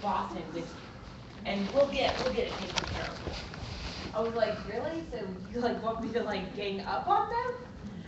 Boston with, and we'll get it taken care of. I was like, really? So you like want me to like gang up on them?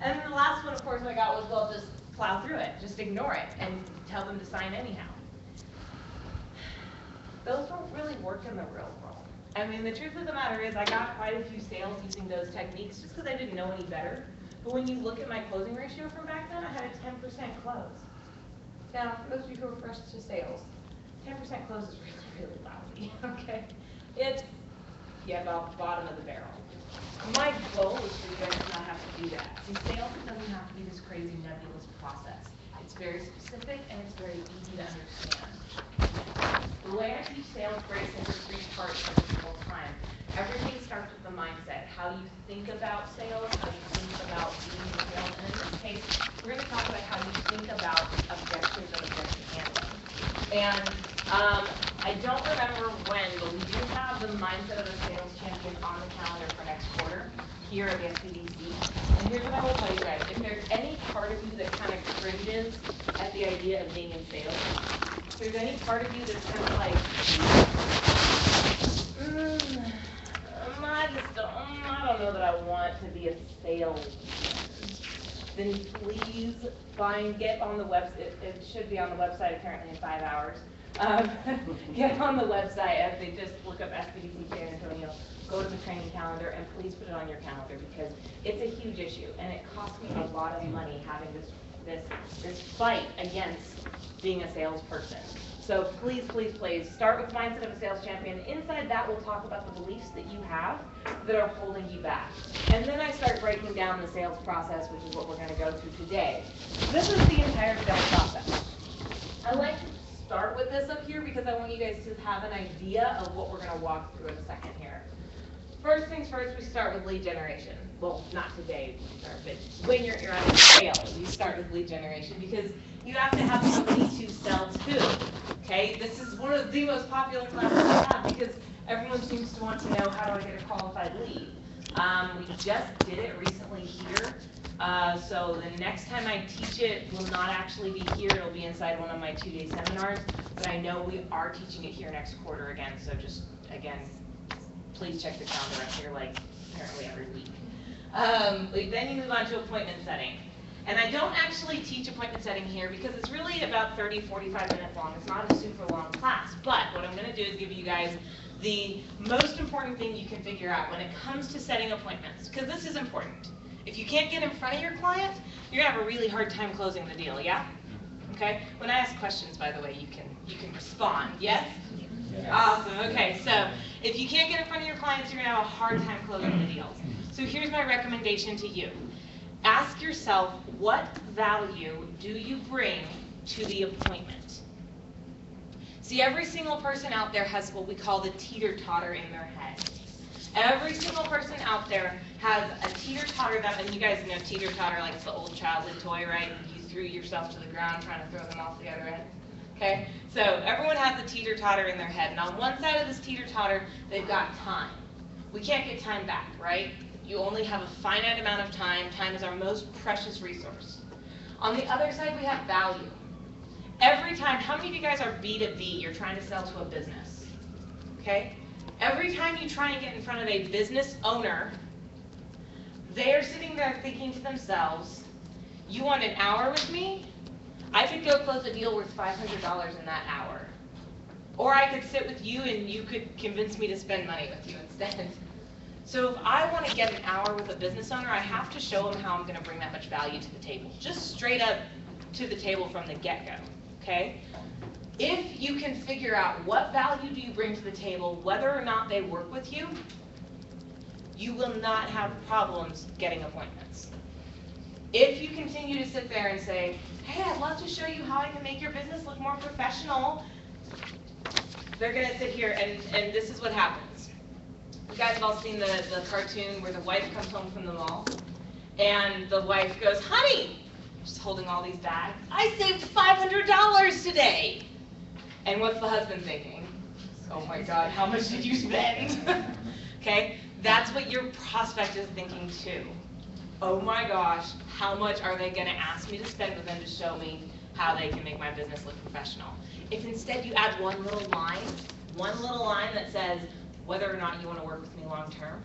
And then the last one, of course, I got was, well, just plow through it, just ignore it, and tell them to sign anyhow. Those don't really work in the real world. I mean, the truth of the matter is I got quite a few sales using those techniques just because I didn't know any better. But when you look at my closing ratio from back then, I had a 10% close. Now, for those of you who are fresh to sales, 10% close is really, really lousy, okay? It's, yeah, about the bottom of the barrel. My goal is for you guys to not have to do that. See, sales doesn't have to be this crazy nebulous process. It's very specific and it's very easy to understand. The way I teach sales breaks into 3 parts every single time. Everything starts with the mindset, how you think about sales, how you think about being in sales, and in this case, we're going to talk about how you think about objectives and objection handling. And I don't remember when, but we do have the mindset of a sales champion on the calendar for next quarter here at the SBDC. And here's what I will tell you guys. If there's any part of you that kind of cringes at the idea of being in sales, if there's any part of you that's kind of like, I don't know that I want to be a salesman, then please get on the website. It should be on the website apparently in 5 hours. Get on the website as they just look up SBDC San Antonio, go to the training calendar, and please put it on your calendar because it's a huge issue and it costs me a lot of money having this fight against being a salesperson. So please, please, please start with the mindset of a sales champion. Inside that, we'll talk about the beliefs that you have that are holding you back. And then I start breaking down the sales process, which is what we're going to go through today. This is the entire sales process. I like to start with this up here because I want you guys to have an idea of what we're going to walk through in a second here. First things first, we start with lead generation. Well, not today, but when you're on a sales, you start with lead generation because you have to have somebody to sell to. Okay, this is one of the most popular classes I have because everyone seems to want to know how do I get a qualified lead. We just did it recently here. So the next time I teach it will not actually be here. It'll be inside one of my 2-day seminars. But I know we are teaching it here next quarter again. So just, again, please check the calendar up here like apparently every week. Then you move on to appointment setting. And I don't actually teach appointment setting here because it's really about 30, 45 minutes long. It's not a super long class. But what I'm going to do is give you guys the most important thing you can figure out when it comes to setting appointments. Because this is important. If you can't get in front of your client, you're going to have a really hard time closing the deal, yeah? Okay? When I ask questions, by the way, you can respond. Yes? Yes. Awesome. Okay, so if you can't get in front of your clients, you're going to have a hard time closing the deals. So here's my recommendation to you. Ask yourself, what value do you bring to the appointment? See, every single person out there has what we call the teeter-totter in their head. Every single person out there has a teeter-totter, and you guys know teeter-totter like it's the old childhood toy, right? You threw yourself to the ground trying to throw them off the other end. Okay? So everyone has a teeter-totter in their head. And on one side of this teeter-totter, they've got time. We can't get time back, right? You only have a finite amount of time. Time is our most precious resource. On the other side, we have value. Every time, how many of you guys are B2B? You're trying to sell to a business. Okay? Every time you try and get in front of a business owner, they're sitting there thinking to themselves, you want an hour with me? I could go close a deal worth $500 in that hour. Or I could sit with you and you could convince me to spend money with you instead. So if I want to get an hour with a business owner, I have to show them how I'm going to bring that much value to the table. Just straight up to the table from the get-go, okay? If you can figure out what value do you bring to the table, whether or not they work with you, you will not have problems getting appointments. If you continue to sit there and say, hey, I'd love to show you how I can make your business look more professional, they're going to sit here and this is what happens. You guys have all seen the cartoon where the wife comes home from the mall and the wife goes, honey, she's holding all these bags, I saved $500 today. And what's the husband thinking? Oh my God, how much did you spend? Okay, that's what your prospect is thinking too. Oh my gosh, how much are they going to ask me to spend with them to show me how they can make my business look professional. If instead you add one little line that says whether or not you want to work with me long term,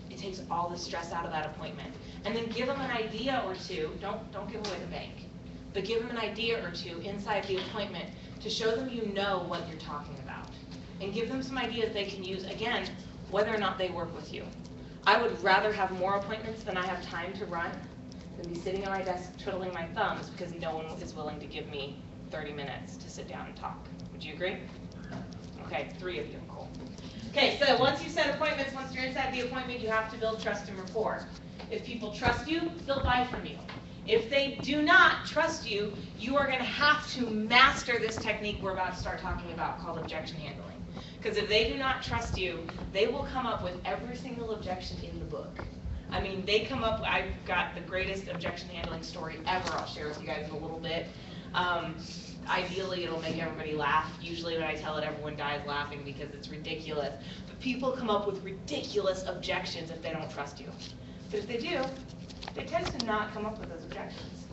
it takes all the stress out of that appointment. And then give them an idea or two, don't give away the bank, but give them an idea or two inside the appointment to show them you know what you're talking about. And give them some ideas they can use, again, whether or not they work with you. I would rather have more appointments than I have time to run than be sitting on my desk twiddling my thumbs because no one is willing to give me 30 minutes to sit down and talk. Would you agree? Okay, 3 of you, cool. Okay, so once you set appointments, once you're inside the appointment, you have to build trust and rapport. If people trust you, they'll buy from you. If they do not trust you, you are going to have to master this technique we're about to start talking about called objection handling. Because if they do not trust you, they will come up with every single objection in the book. I mean, they come up, I've got the greatest objection handling story ever I'll share with you guys in a little bit. Ideally, it'll make everybody laugh. Usually when I tell it, everyone dies laughing because it's ridiculous. But people come up with ridiculous objections if they don't trust you. But if they do, they tend to not come up with those objections.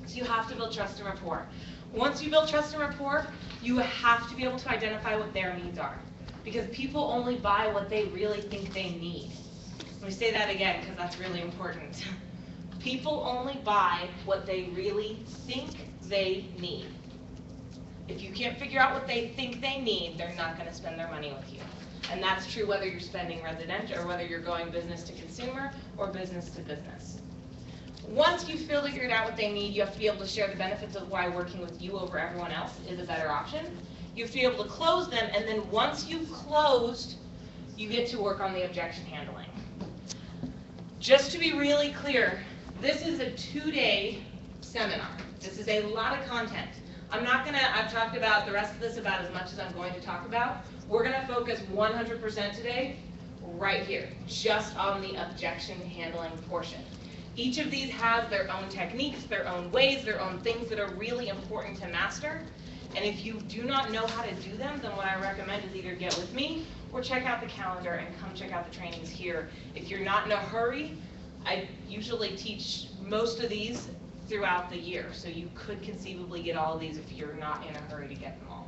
So you have to build trust and rapport. Once you build trust and rapport, you have to be able to identify what their needs are. Because people only buy what they really think they need. Let me say that again because that's really important. People only buy what they really think they need. If you can't figure out what they think they need, they're not going to spend their money with you. And that's true whether you're spending residential or whether you're going business to consumer or business to business. Once you've figured out what they need, you have to be able to share the benefits of why working with you over everyone else is a better option. You have to be able to close them, and then once you've closed, you get to work on the objection handling. Just to be really clear, this is a 2-day seminar. This is a lot of content. I've talked about the rest of this about as much as I'm going to talk about. We're going to focus 100% today right here, just on the objection handling portion. Each of these has their own techniques, their own ways, their own things that are really important to master. And if you do not know how to do them, then what I recommend is either get with me or check out the calendar and come check out the trainings here. If you're not in a hurry, I usually teach most of these throughout the year, so you could conceivably get all of these if you're not in a hurry to get them all.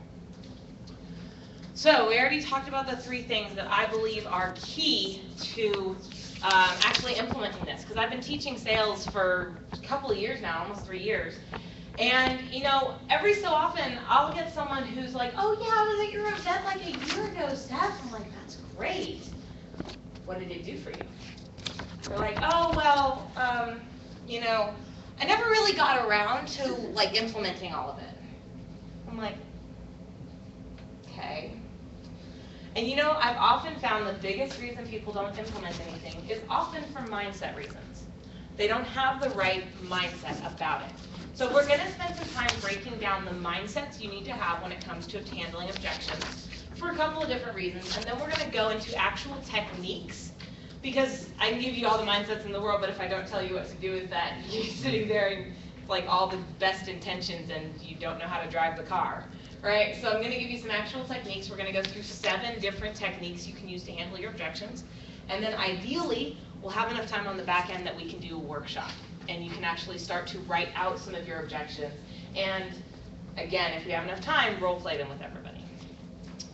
So we already talked about the 3 things that I believe are key to actually implementing this, because I've been teaching sales for a couple of years now, almost 3 years. And, you know, every so often I'll get someone who's like, oh yeah, I was at your event like a year ago, Steph. I'm like, that's great. What did it do for you? They're like, oh, well, you know, I never really got around to like implementing all of it. I'm like, okay. And you know, I've often found the biggest reason people don't implement anything is often for mindset reasons. They don't have the right mindset about it. So we're going to spend some time breaking down the mindsets you need to have when it comes to handling objections for a couple of different reasons. And then we're going to go into actual techniques, because I can give you all the mindsets in the world, but if I don't tell you what to do with that, you're sitting there and like all the best intentions and you don't know how to drive the car. Right, so I'm going to give you some actual techniques. We're going to go through 7 different techniques you can use to handle your objections. And then ideally, we'll have enough time on the back end that we can do a workshop. And you can actually start to write out some of your objections. And again, if you have enough time, role play them with everybody.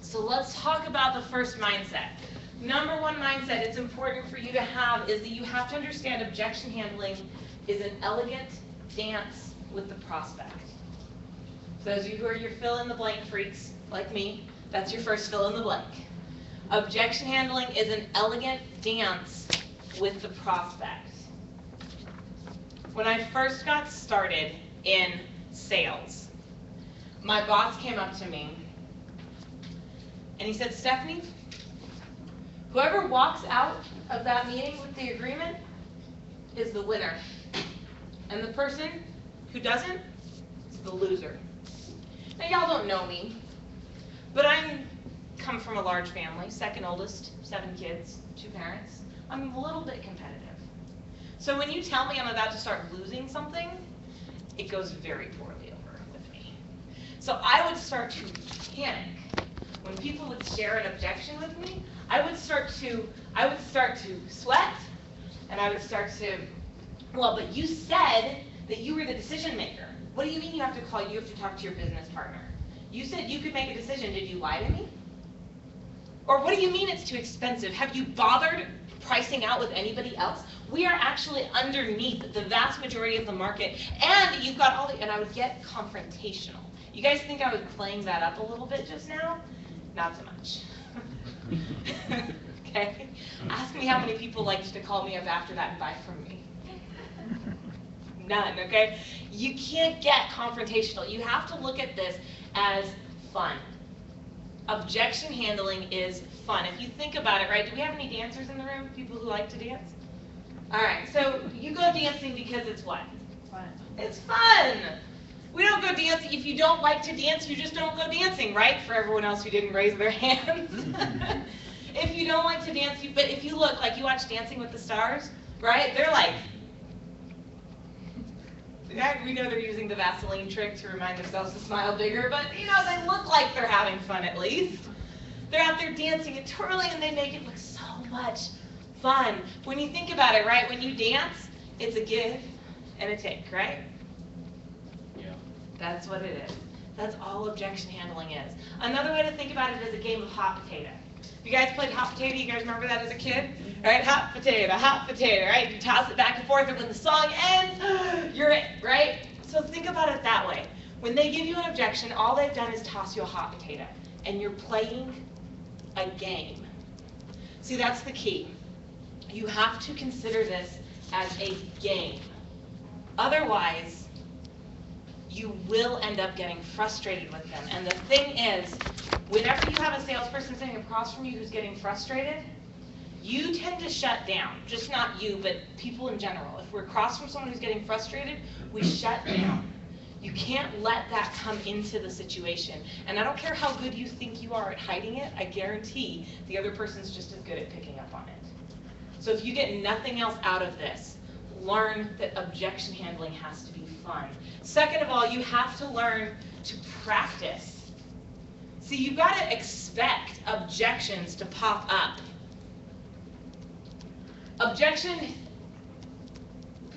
So let's talk about the first mindset. Number 1 mindset it's important for you to have is that you have to understand objection handling is an elegant dance with the prospect. So those of you who are your fill-in-the-blank freaks, like me, that's your first fill-in-the-blank. Objection handling is an elegant dance with the prospect. When I first got started in sales, my boss came up to me and he said, Stephanie, whoever walks out of that meeting with the agreement is the winner. And the person who doesn't is the loser. Now, y'all don't know me, but I come from a large family, second oldest, 7 kids, 2 parents. I'm a little bit competitive. So when you tell me I'm about to start losing something, it goes very poorly over with me. So I would start to panic. When people would share an objection with me, I would start to sweat, and I would start to, well, but you said that you were the decision maker. What do you mean you have to call? You have to talk to your business partner. You said you could make a decision. Did you lie to me? Or what do you mean it's too expensive? Have you bothered pricing out with anybody else? We are actually underneath the vast majority of the market, and you've got all the, and I would get confrontational. You guys think I was playing that up a little bit just now? Not so much. Okay? Ask me how many people liked to call me up after that and buy from me. None, okay? You can't get confrontational. You have to look at this as fun. Objection handling is fun. If you think about it, right, do we have any dancers in the room? People who like to dance? All right, so you go dancing because it's what? Fun. It's fun. We don't go dancing. If you don't like to dance, you just don't go dancing, right? For everyone else who didn't raise their hands. If you don't like to dance, but if you look, like you watch Dancing with the Stars, right? They're like, yeah, we know they're using the Vaseline trick to remind themselves to smile bigger, but you know, they look like they're having fun at least. They're out there dancing and twirling and they make it look so much fun. When you think about it, right, when you dance, it's a give and a take, right? Yeah. That's what it is. That's all objection handling is. Another way to think about it is a game of hot potato. You guys played hot potato? You guys remember that as a kid? Right? Hot potato, right? You toss it back and forth, and when the song ends, you're it, right? So think about it that way. When they give you an objection, all they've done is toss you a hot potato, and you're playing a game. See, that's the key. You have to consider this as a game. Otherwise, you will end up getting frustrated with them. And the thing is, whenever you have a salesperson sitting across from you who's getting frustrated, you tend to shut down. Just not you, but people in general. If we're across from someone who's getting frustrated, we shut down. You can't let that come into the situation. And I don't care how good you think you are at hiding it, I guarantee the other person's just as good at picking up on it. So if you get nothing else out of this, learn that objection handling has to be fun. Second of all, you have to learn to practice. See, you've got to expect objections to pop up. Objection,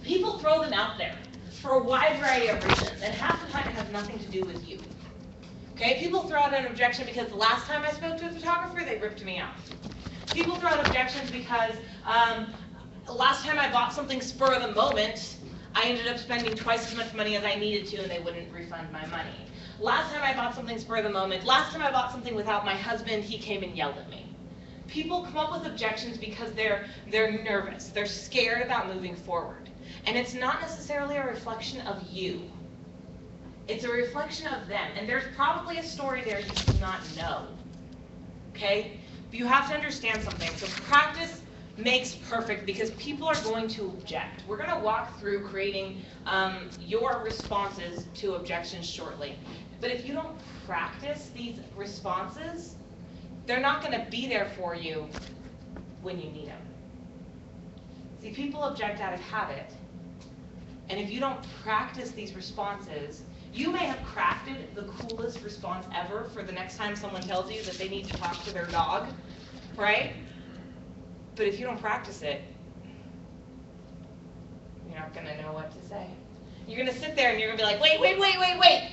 people throw them out there for a wide variety of reasons, and half the time it has nothing to do with you. Okay, people throw out an objection because the last time I spoke to a photographer, they ripped me off. People throw out objections because last time I bought something spur of the moment, I ended up spending twice as much money as I needed to, and they wouldn't refund my money. Last time I bought something spur of the moment, last time I bought something without my husband, he came and yelled at me. People come up with objections because they're nervous, they're scared about moving forward. And it's not necessarily a reflection of you. It's a reflection of them. And there's probably a story there you do not know. Okay? But you have to understand something. So practice makes perfect because people are going to object. We're going to walk through creating your responses to objections shortly. But if you don't practice these responses, they're not going to be there for you when you need them. See, people object out of habit. And if you don't practice these responses, you may have crafted the coolest response ever for the next time someone tells you that they need to talk to their dog, right? But if you don't practice it, you're not going to know what to say. You're going to sit there and you're going to be like, wait.